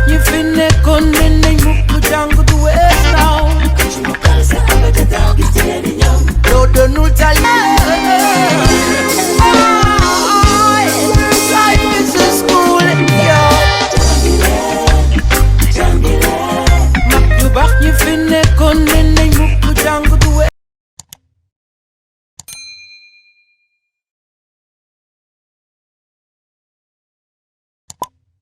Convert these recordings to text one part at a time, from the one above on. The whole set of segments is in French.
ñu fi nekkoon ne nañ mukk jàng du wees now loo doonul tali life is a school yo mag yu baax ñu fi nekkoon ne nañ mukk jàng du wees.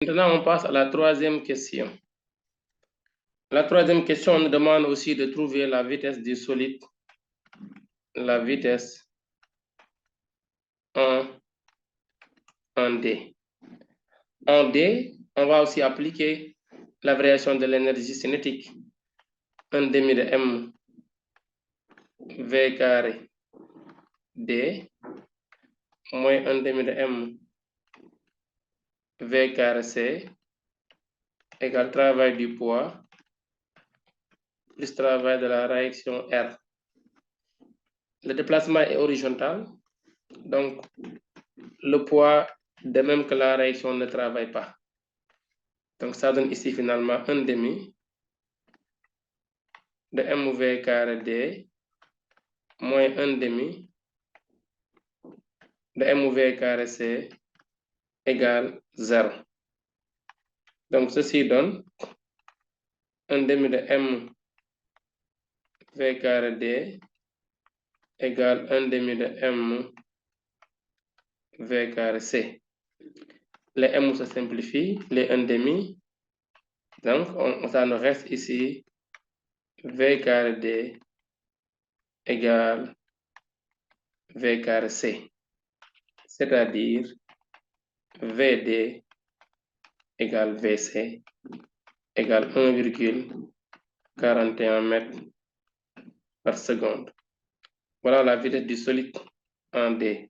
Maintenant, on passe à la troisième question. La troisième question nous demande aussi de trouver la vitesse du solide, la vitesse en D. En D, on va aussi appliquer la variation de l'énergie cinétique, 1 demi de m v carré D moins 1 demi de m v carré C égale travail du poids plus travail de la réaction R. Le déplacement est horizontal, donc le poids, de même que la réaction, ne travaille pas. Donc ça donne ici finalement 1 demi de mv carré D moins 1 demi de mv carré C égale 0. Donc ceci donne 1 demi de mv carré D égale 1 demi de mv carré C. Les m se simplifient, les 1 demi. Donc ça nous reste ici v carré D égale v carré C. C'est-à-dire VD égale VC égale 1,41 mètres par seconde. Voilà la vitesse du solide en D.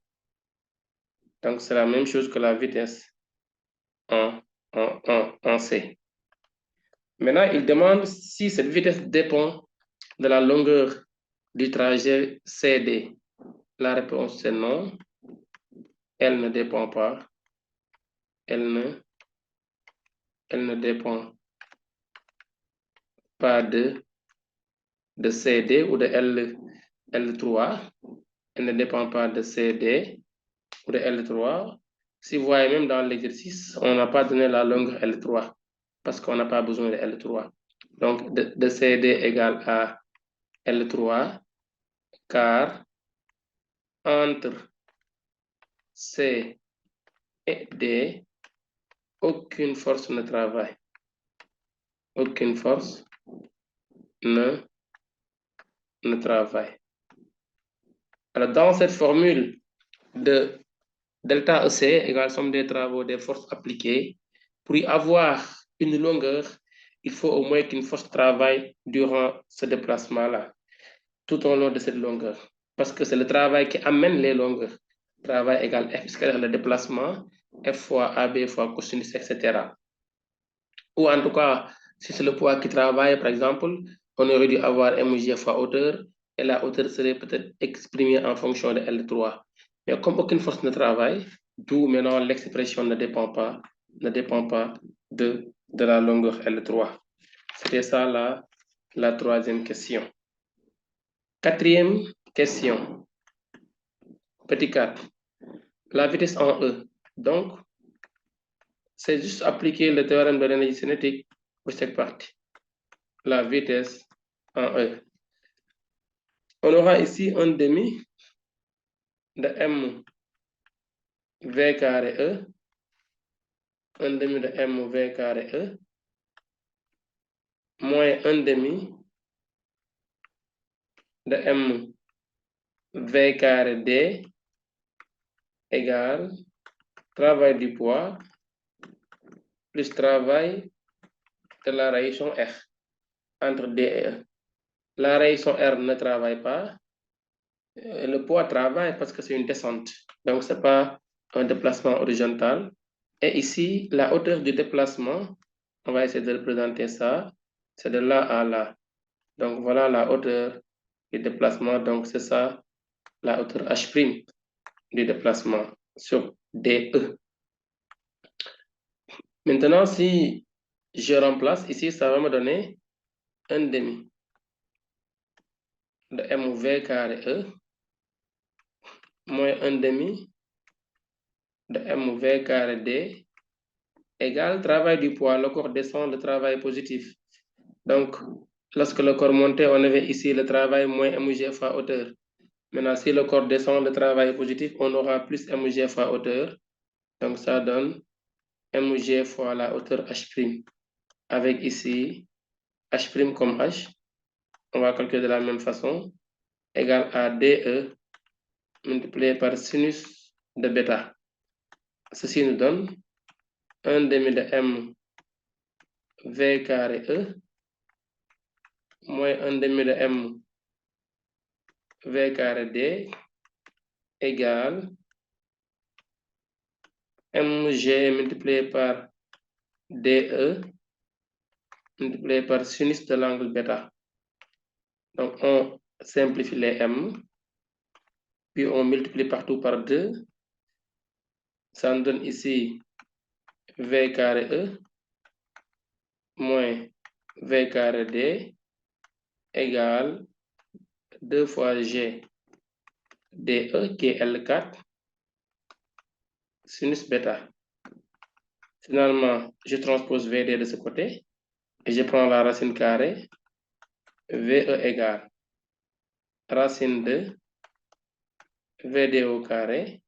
Donc c'est la même chose que la vitesse en C. Maintenant, il demande si cette vitesse dépend de la longueur du trajet CD. La réponse c'est non. Elle ne dépend pas. Elle ne dépend pas de CD ou de L3. Elle ne dépend pas de CD ou de L3. Si vous voyez même dans l'exercice, on n'a pas donné la longueur L3 parce qu'on n'a pas besoin de L3. Donc, de CD égale à L3, car entre C et D, aucune force ne travaille. Aucune force ne travaille. Alors, dans cette formule de delta EC égale somme des travaux des forces appliquées, pour y avoir une longueur, il faut au moins qu'une force travaille durant ce déplacement-là, tout au long de cette longueur. Parce que c'est le travail qui amène les longueurs. Travail égale F, c'est-à-dire le déplacement, F fois AB fois cosinus, etc. Ou en tout cas, si c'est le poids qui travaille, par exemple, on aurait dû avoir mg fois hauteur, et la hauteur serait peut-être exprimée en fonction de L3. Mais comme aucune force ne travaille, d'où maintenant l'expression ne dépend pas de la longueur L3. C'était ça la troisième question. Quatrième question. Petit 4. La vitesse en E. Donc, c'est juste appliquer le théorème de l'énergie cinétique pour cette partie. La vitesse en E. On aura ici un demi de m v carré E, un demi de m v carré E, moins un demi de m v carré D égale travail du poids plus travail de la réaction R entre D et E. La réaction R ne travaille pas. Le poids travaille parce que c'est une descente. Donc, ce n'est pas un déplacement horizontal. Et ici, la hauteur du déplacement, on va essayer de représenter ça. C'est de là à là. Donc, voilà la hauteur du déplacement. Donc, c'est ça, la hauteur H' du déplacement sur DE. Maintenant, si je remplace ici, ça va me donner 1/2 de mv carré E moins 1/2 de mv carré D égale travail du poids. Le corps descend, le travail est positif. Donc, lorsque le corps montait, on avait ici le travail moins mg fois hauteur. Maintenant, si le corps descend, le travail est positif, on aura plus mg fois hauteur. Donc, ça donne mg fois la hauteur h'. Avec ici h' comme h. On va calculer de la même façon. Égal à DE multiplié par sinus de bêta. Ceci nous donne 1/2 de m v carré E moins 1/2 de m v carré D égale mg multiplié par DE multiplié par sinus de l'angle bêta. Donc, on simplifie les m, puis on multiplie partout par 2. Ça nous donne ici v carré E moins v carré D égale 2 fois G DE qui est L4 sinus bêta. Finalement, je transpose VD de ce côté et je prends la racine carrée. VE égale racine de VD au carré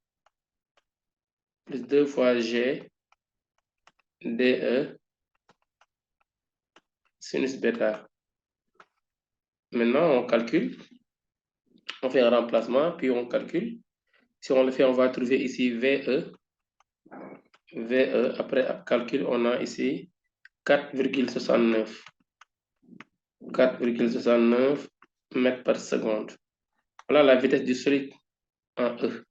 plus 2 fois G DE sinus bêta. Maintenant, on calcule. On fait un remplacement, puis on calcule. Si on le fait, on va trouver ici VE. VE, après calcul, on a ici 4,69. 4,69 mètres par seconde. Voilà la vitesse du solide en E.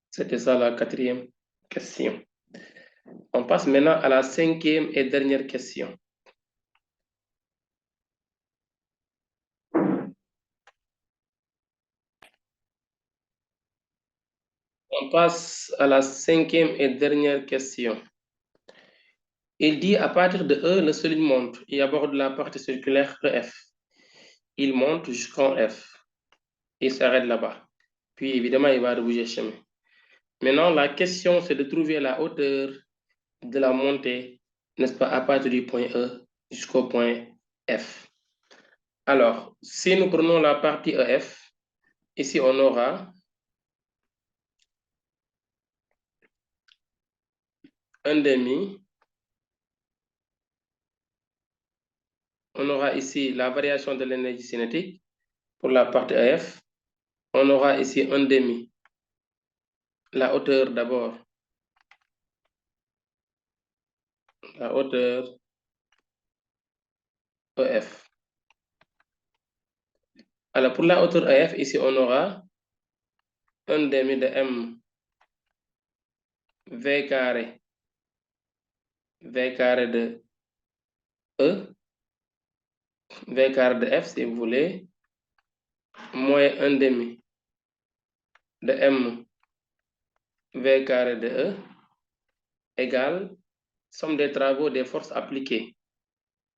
C'était ça la 4e question. On passe maintenant à la 5e et dernière question. On passe à la 5e et dernière question. Il dit à partir de E, le solide monte. Il aborde la partie circulaire EF. Il monte jusqu'en F. Il s'arrête là-bas. Puis évidemment, il va bouger chemin. Maintenant, la question, c'est de trouver la hauteur de la montée, n'est-ce pas, à partir du point E jusqu'au point F. Alors, si nous prenons la partie EF, ici on aura un demi. On aura ici la variation de l'énergie cinétique pour la partie EF. On aura ici un demi. La hauteur d'abord. La hauteur EF. Alors, pour la hauteur EF, ici, on aura un demi de M V carré. V carré de E. V carré de F, si vous voulez. Moins un demi de M V carré de E égale somme des travaux des forces appliquées.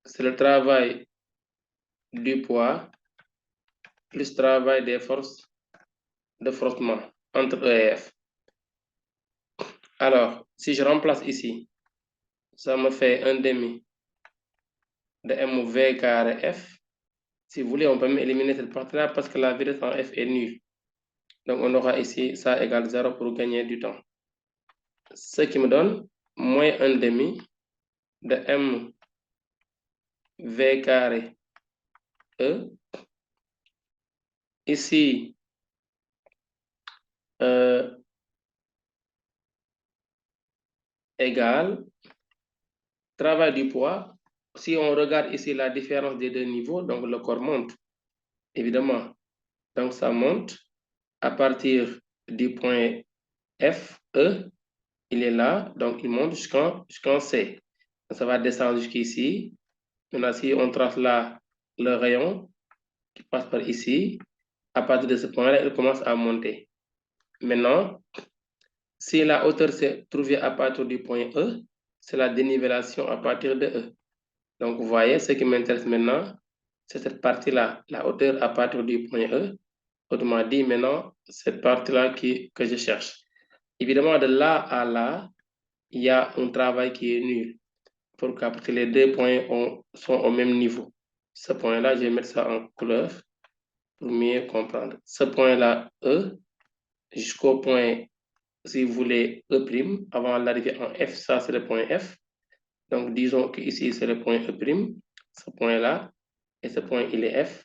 C'est le travail du poids plus travail des forces de frottement entre E et F. Alors, si je remplace ici, ça me fait un demi de mv carré F. Si vous voulez, on peut même éliminer cette partie-là parce que la vitesse en F est nulle. Donc, on aura ici ça égale 0 pour gagner du temps. Ce qui me donne moins un demi de mv carré E. Ici, égale travail du poids. Si on regarde ici la différence des deux niveaux, donc le corps monte, évidemment. Donc, ça monte à partir du point F, E, il est là, donc il monte jusqu'en C. Ça va descendre jusqu'ici. Maintenant, si on trace là le rayon qui passe par ici, à partir de ce point-là, il commence à monter. Maintenant, Si la hauteur s'est trouvée à partir du point E, c'est la dénivellation à partir de E. Donc, vous voyez, ce qui m'intéresse maintenant, c'est cette partie-là, la hauteur à partir du point E. Autrement dit, maintenant, cette partie-là que je cherche. Évidemment, de là à là, il y a un travail qui est nul. Pourquoi? Parce que les deux points sont au même niveau. Ce point-là, je vais mettre ça en couleur pour mieux comprendre. Ce point-là, E, jusqu'au point, si vous voulez, E', avant l'arrivée en F, ça c'est le point F. Donc, disons que ici c'est le point E', ce point-là, et ce point, il est F.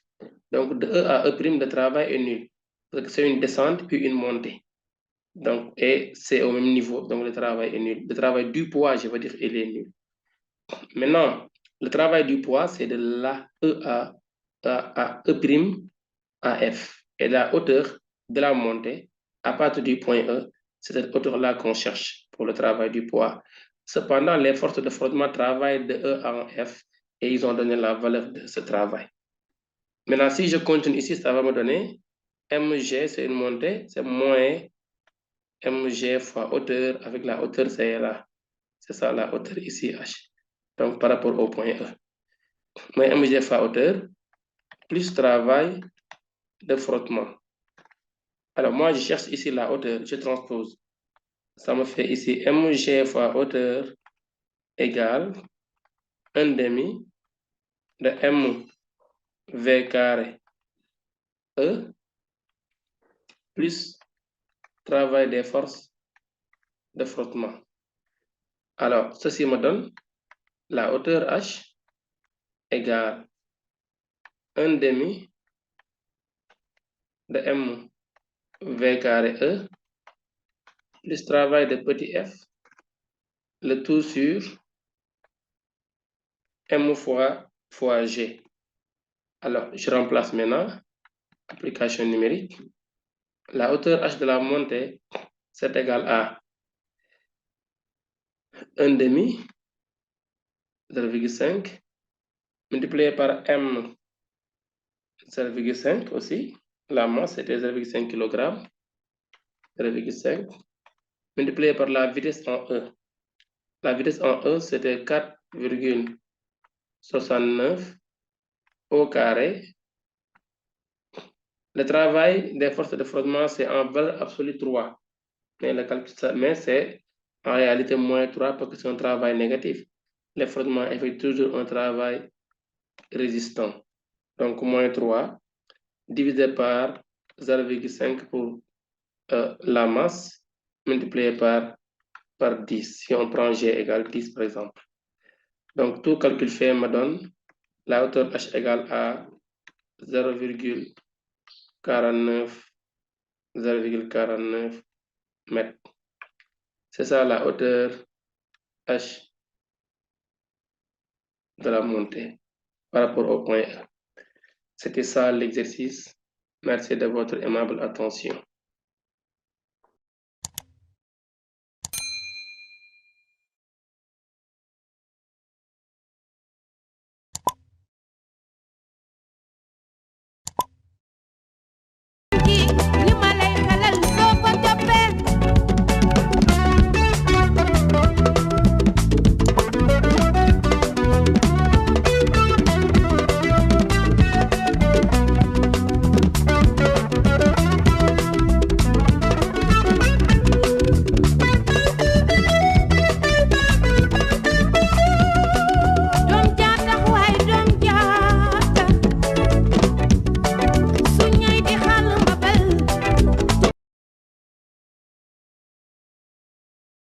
Donc, de E à E', le travail est nul. Parce que c'est une descente puis une montée. Donc, et c'est au même niveau, donc le travail est nul. Le travail du poids, je veux dire, il est nul. Maintenant, le travail du poids, c'est de la E à E' à F. Et la hauteur de la montée, à partir du point E, c'est cette hauteur-là qu'on cherche pour le travail du poids. Cependant, les forces de frottement travaillent de E à F et ils ont donné la valeur de ce travail. Maintenant, si je continue ici, ça va me donner mg, c'est une montée, c'est moins mg fois hauteur, avec la hauteur, c'est là. C'est ça la hauteur ici, h. Donc, par rapport au point E. Moins mg fois hauteur, plus travail de frottement. Alors, moi, je cherche ici la hauteur, je transpose. Ça me fait ici mg fois hauteur égale 1/2 de mv carré E plus travail des forces de frottement. Alors, ceci me donne la hauteur h égale 1/2 de mv carré E plus travail de petit f, le tout sur m fois g. Alors, je remplace maintenant, application numérique. La hauteur h de la montée, c'est égal à 1/2, 0,5, multiplié par m, 0,5 aussi. La masse, c'était 0,5 kg, 0,5, multiplié par la vitesse en E. La vitesse en E, c'était 4,69 au carré. Le travail des forces de frottement, c'est en valeur absolue 3. Mais c'est en réalité moins 3 parce que c'est un travail négatif. Le frottement effectue toujours un travail résistant. Donc, moins 3 divisé par 0,5 pour la masse multiplié par 10. Si on prend G égale 10, par exemple. Donc, tout calcul fait me donne la hauteur H égale à 0,49 mètres. C'est ça la hauteur H de la montée par rapport au point E. C'était ça l'exercice. Merci de votre aimable attention.